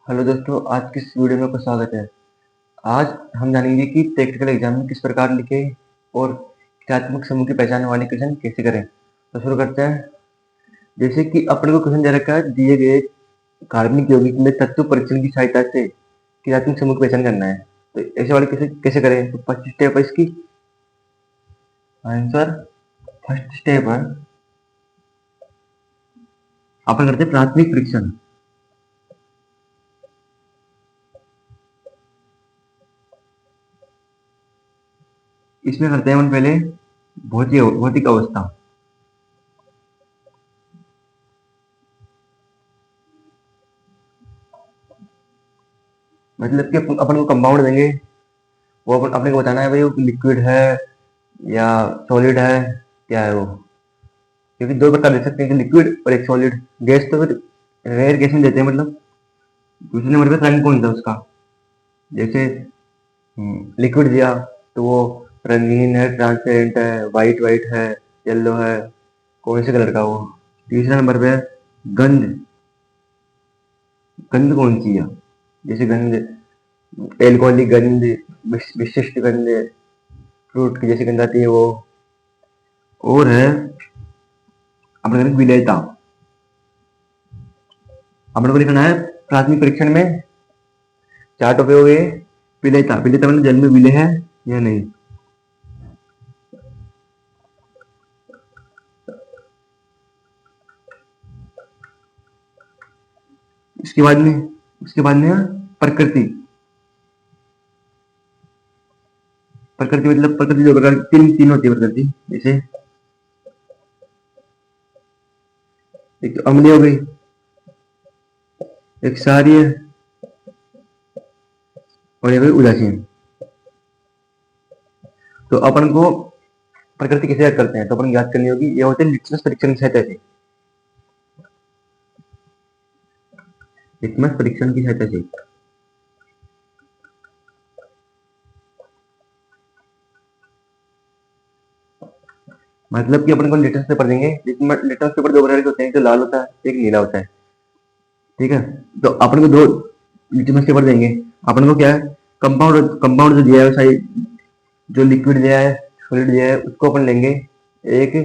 Hello दोस्तों, आज की इस वीडियो में आपका स्वागत है। आज हम जानेंगे कि प्रैक्टिकल एग्जाम में किस प्रकार लिखे और क्रियात्मक समूह की पहचान वाले क्वेश्चन कैसे करें। तो शुरू करते हैं। जैसे कि अपने को क्वेश्चन दे रखा है, दिए गए कार्बनिक यौगिक में तत्व परीक्षण की सहायता से क्रियात्मक समूह की पहचान करना है। तो ऐसे वाले कैसे कैसे करें। तो फर्स्ट स्टेप है इसकी आंसर। फर्स्ट स्टेप है अपन करते हैं प्राथमिक परीक्षण। इसमें करते हैं हम पहले भौतिक अवस्था। मतलब कि अपन को कंपाउंड देंगे, वो अपने को बताना है भाई वो लिक्विड है या सॉलिड है, क्या है वो। क्योंकि दो प्रकार दे सकते हैं, एक लिक्विड और एक सॉलिड। गैस तो फिर रेयर गैस में देते हैं। मतलब दूसरे नंबर पे रंग कौन सा उसका। जैसे लिक्विड दिया तो वो रंगीन है, ट्रांसपेरेंट है, वाइट वाइट है, येलो है, कौन से कलर का वो। तीसरा नंबर पे है गंध। गंध कौन सी है। जैसे गंध, एल्कोहलिक गंध, विशिष्ट गंध, फ्रूट की जैसी गंध आती है वो। और है अपने विलेयता। अपन को लिखना है प्राथमिक परीक्षण में चार टॉपिक हो गए। विलेयता, विलेयता मतलब जल में विलय है या नहीं। इसके बाद में प्रकृति। प्रकृति मतलब प्रकृति दो प्रकार तीन तीन होती है प्रकृति। जैसे एक तो अम्लीय हो गई, एक क्षारीय, और एक उदासीन। तो अपन को प्रकृति कैसे याद करते हैं, तो अपन याद करनी होगी। ये होते हैं लिटमस परीक्षण की सहायता से। लिटमस परीक्षण की सहायता से मतलब कि अपन को लिटमस पेपर देंगे। लिटमस पेपर दो प्रकार के होते हैं, एक तो लाल होता है, एक नीला होता है। ठीक है। तो अपन को दो लिटमस पेपर देंगे। अपन को क्या है, कंपाउंड कंपाउंड जो दिया है सारी, जो लिक्विड दिया है, सॉलिड दिया है, उसको अपन लेंगे, एक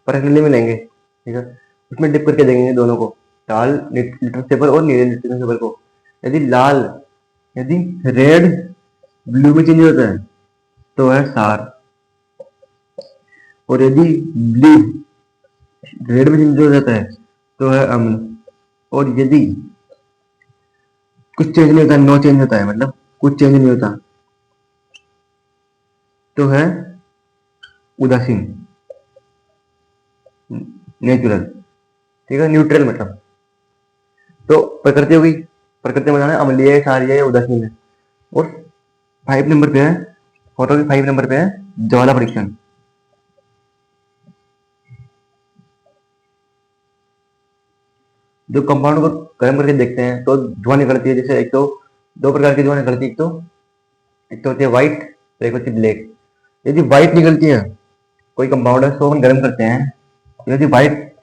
परखने में लेंगे। ठीक है। उसमें डिप करके देंगे दोनों को, लाल लिटमस पेपर और नीले लिटमस पेपर को। यदि लाल, यदि रेड ब्लू में चेंज होता है तो है सार, और यदि ब्लू रेड में चेंज हो जाता है तो है अम्ल, और यदि कुछ चेंज नहीं होता, नो चेंज होता है, मतलब कुछ चेंज नहीं होता, तो है उदासीन, नेचुरल। ठीक है, न्यूट्रल मतलब। तो प्रकृति होगी, प्रकृति में बताना है अम्लीय है, क्षारीय है या उदासीन है। और 5 नंबर पे है, फोटो के 5 नंबर पे है ज्वाला परीक्षण। जो कंपाउंड को गर्म करके देखते हैं तो धुआं निकलती है। जैसे एक तो दो प्रकार की धुआं निकलती है, एक तो होती है व्हाइट और एक होती है ब्लैक। यदि व्हाइट निकलती है, कोई कंपाउंड है, उसको हम गर्म करते हैं, यदि व्हाइट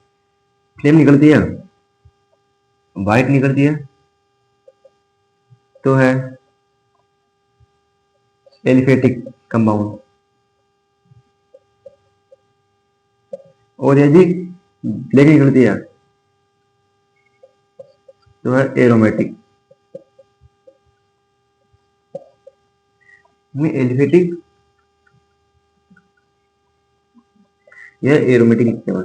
फ्लेम निकलती है, व्हाइट निकलती है, तो है एलिफेटिक कंपाउंड। और यदि ब्लैक निकलती है तो है एरोमेटिक। में एलिफेटिक या एरोमेटिक लिखते हैं।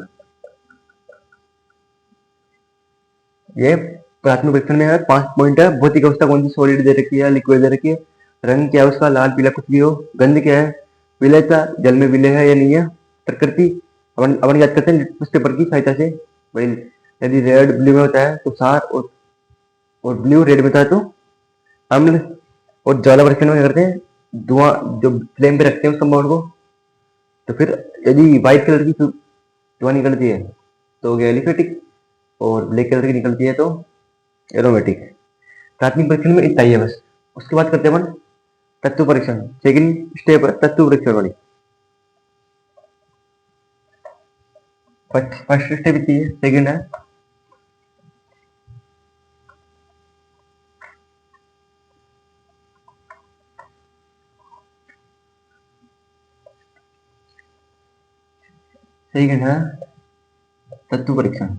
ये प्राथमिक परीक्षण में है 5 पॉइंट है। भौतिक अवस्था कौन सी, सॉलिड दे रखी है, लिक्विड दे रखी है, रंग क्या है उसका, लाल पीला कुछ भी हो, गंध क्या है, विलेयता जल में विलय है या नहीं है, प्रकृति अपन अपन याद करते हैं लिटमस पेपर की सहायता से भाई। यदि रेड ब्लू में होता है तो सार, और ब्लू रेड में होता है तो अम्ल। और ज्वाला परीक्षण में क्या करते हैं, धुआं जो फ्लेम पे रखते हैं उस कंपाउंड को। तो फिर यदि व्हाइट कलर की धुआं निकलती है तो हो गया एलिफेटिक, और ब्लैक कलर की निकलती है तो एरोमेटिक। प्राथमिक परीक्षण में इतना ही है बस। उसके बाद करते हैं अपन तत्व परीक्षण। सेकंड स्टेप है तत्व परीक्षण वाली। फर्स्ट स्टेप इतनी है, सेकंड है सेकंड है तत्व परीक्षण।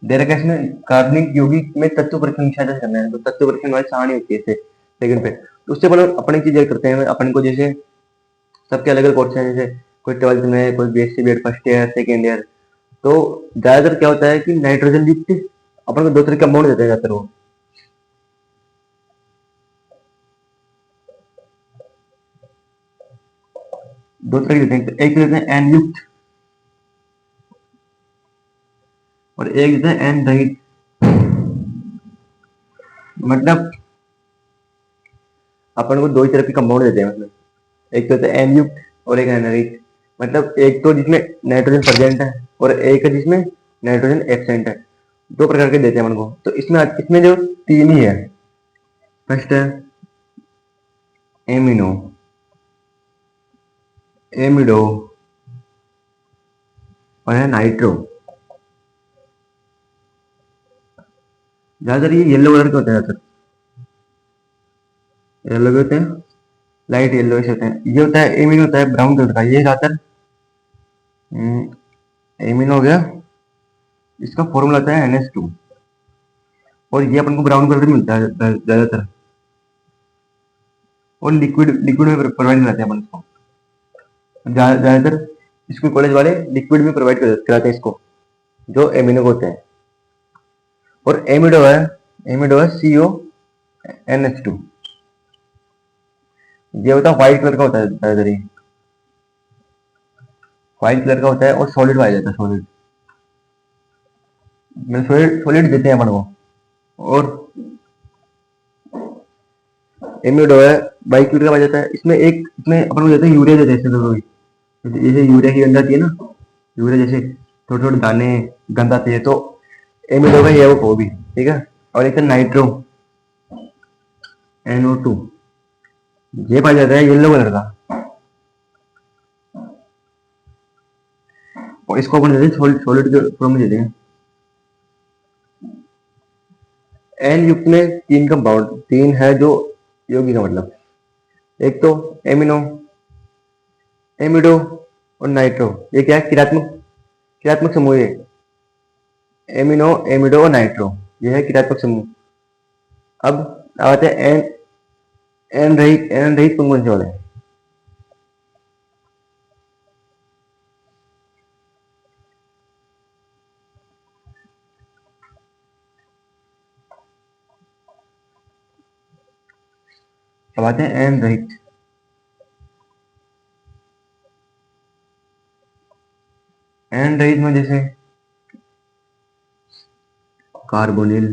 दे रखा है इसमें कार्बनिक यौगिक में तत्व परीक्षण की सहायता से करना है, तो तत्व परीक्षण वाली सारणी होती है सेकंड पे। तो उससे पहले अपनी चीजें करते हैं अपन को, जैसे सबके अलग अलग कोर्स हैं, जैसे कोई 12th में, कोई BSc BEd first year second year. तो ज्यादातर क्या होता है कि नाइट्रोजन युक्त अपन को दो तरह के कंपाउंड देते हैं ज्यादातर वो। दो तरह के देते हैं, एक देते हैं एन युक्त और एक देते हैं एन रहित। मतलब अपन को दो ही तरह के कंपाउंड देते हैं, मतलब एक तो होता है एन युक्त और एक एन रहित। मतलब एक तो जिसमें नाइट्रोजन प्रेजेंट है और एक है जिसमें नाइट्रोजन एब्सेंट है। दो प्रकार के देते हैं अपन को। तो इसमें जो तीन ही है, फर्स्ट है एमिनो, एमिडो और है नाइट्रो। ज्यादातर ये येलो कलर के होते हैं, ज्यादातर येलो के होते हैं, लाइट येलो ऐसे होते हैं। ये होता है एमिनो, होता है ब्राउन कलर का। ये ज्यादातर एमिनो हो गया, इसका फॉर्मूला होता है NH2 और ये अपन को ब्राउन कलर में मिलता है ज्यादातर, और लिक्विड लिक्विड में प्रोवाइड कराते हैं अपन इसको ज्यादातर। स्कूल कॉलेज वाले लिक्विड में प्रोवाइड कराते हैं इसको, जो एमिनो होते हैं। और एमिडो है CONH2। ये होता है व्हाइट कलर का होता है ज्यादातर, ये व्हाइट कलर का होता है और सॉलिड पाया जाता है, सॉलिड मतलब सॉलिड देते हैं अपन को। और एमिडो है बाइक का पाया जाता है। इसमें अपन को देते हैं यूरिया देते हैं, जैसे यूरिया की गंध आती है ना, यूरिया जैसे थोड़े थोड़े दाने गंध आती है, तो एमिडो का ये वो भी ठीक है। और एक नाइट्रो NO2, ये पाया जाता है येलो कलर का, और इसको अपन देते हैं सॉलिड के फॉर्म में देते हैं। एन युक्त में तीन कंपाउंड, तीन है जो यौगिक का मतलब, एक तो एमिनो, एमिडो और नाइट्रो। ये क्या है, क्रियात्मक समूह है। एमिनो, एमिडो और नाइट्रो, ये है क्रियात्मक समूह। अब आते हैं एन रहित कौन से वाले हैं। अब आते हैं एन रहित। एन रहित में जैसे कार्बोनिल,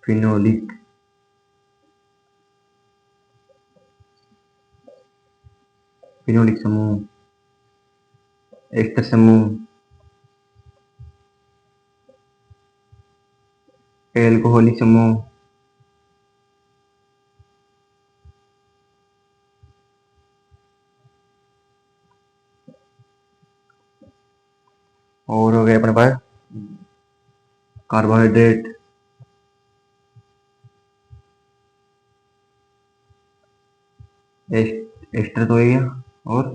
फिनोलिक, फिनोलिक समूह, एस्टर समूह, एल्कोहलिक समूह, और हो गए अपने पास कार्बोहाइड्रेट, एस्टर तो हो गया, और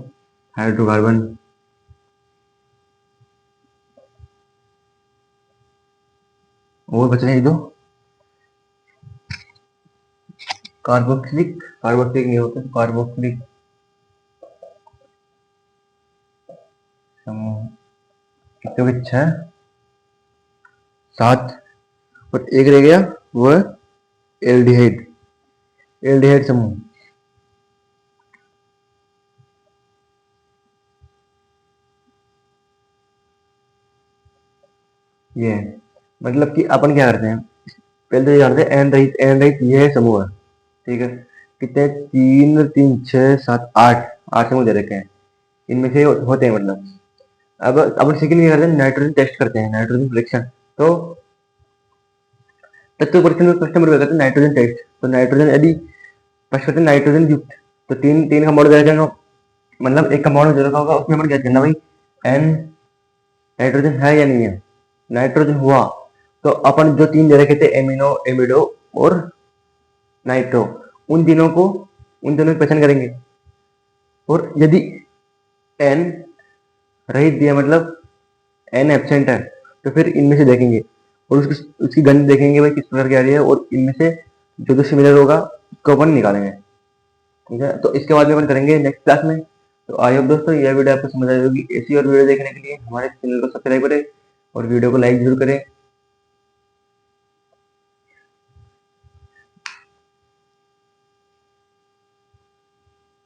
हाइड्रोकार्बन, और बच रहे दो कार्बोक्सिलिक नहीं होता, कार्बोक्सिलिक समूह कितने के 6 7, और एक रह गया वो एल्डिहाइड, एल्डिहाइड समूह। ये मतलब कि अपन क्या करते हैं, पहले तो ये जानते हैं एन रहित ये है समूह है, ठीक है। कितने, 3 3 6 7 8, 8 समूह दे रखे हैं, इनमें से होते हैं मतलब। अब अपन सेकंड क्या करते हैं, नाइट्रोजन टेस्ट करते हैं, नाइट्रोजन परीक्षण। तो तत्व परीक्षण में कस्टमर क्या करते हैं, नाइट्रोजन टेस्ट। तो नाइट्रोजन यदि फर्स्ट करते हैं नाइट्रोजन युक्त, तो तीन तीन कंपाउंड दे रखे, मतलब एक कंपाउंड दे रखा होगा, उसमें अपन क्या करना भाई, एन नाइट्रोजन है या नहीं है। नाइट्रोजन हुआ तो अपन जो तीन दे रखे थे, एमिनो, एमिडो और नाइट्रो, उन तीनों की पहचान करेंगे। और यदि एन रहित दिया मतलब एन एब्सेंट है तो फिर इनमें से देखेंगे और उसकी गंध देखेंगे भाई किस प्रकार की आ रही है, और इनमें से जो सिमिलर होगा उसको अपन निकालेंगे। ठीक है, तो इसके बाद में अपन करेंगे नेक्स्ट क्लास में। तो आई होप दोस्तों यह वीडियो आपको समझ आई होगी। ऐसी और वीडियो देखने के लिए हमारे चैनल को सब्सक्राइब करें और वीडियो को लाइक जरूर करें।